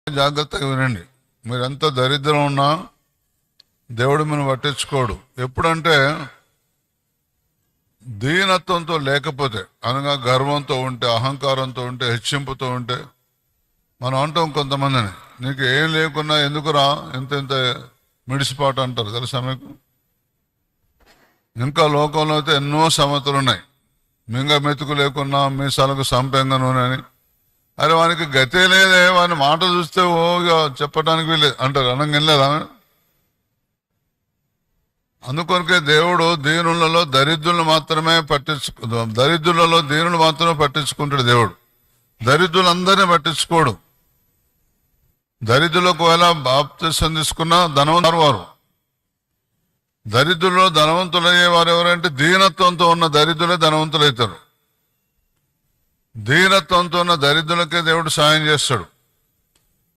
జాగ్రత్తగా వినండి. మీరు ఎంత దరిద్రం ఉన్నా దేవుడు మనం పట్టించుకోడు. ఎప్పుడంటే దీనత్వంతో లేకపోతే, అనగా గర్వంతో ఉంటే, అహంకారంతో ఉంటే, హెచ్చింపుతో ఉంటే, మనం అంటాం కొంతమందిని, నీకు ఏం లేకున్నా ఎందుకురా ఇంత ఇంత మిడిసిపాటు అంటారు, తెలుసా మీకు? ఇంకా లోకంలో అయితే ఎన్నో సమతలు ఉన్నాయి. మింగ మెతుకు లేకున్నా మీసాలకు సంపెంగ నూనె అని. అరే వానికి గతే లేదే, వాని మాట చూస్తే ఓగా చెప్పడానికి వీలేదు అంటారు. అనగలేదా? అందుకొరకే దేవుడు దీనులలో దరిద్రులను మాత్రమే దరిద్రులలో దీనులు మాత్రమే పట్టించుకుంటాడు దేవుడు. దరిద్రులందరినీ పట్టించుకోడు. దరిద్రులకు ఎలా బాప్తిసం తీసుకున్నా ధనవంతులు వారు. దరిద్రుల్లో ధనవంతులయ్యే వారు ఎవరంటే దీనత్వంతో ఉన్న దరిద్రులే ధనవంతులు అవుతారు. దీనత్వంతో ఉన్న దరిద్రులకే దేవుడు సాయం చేస్తాడు.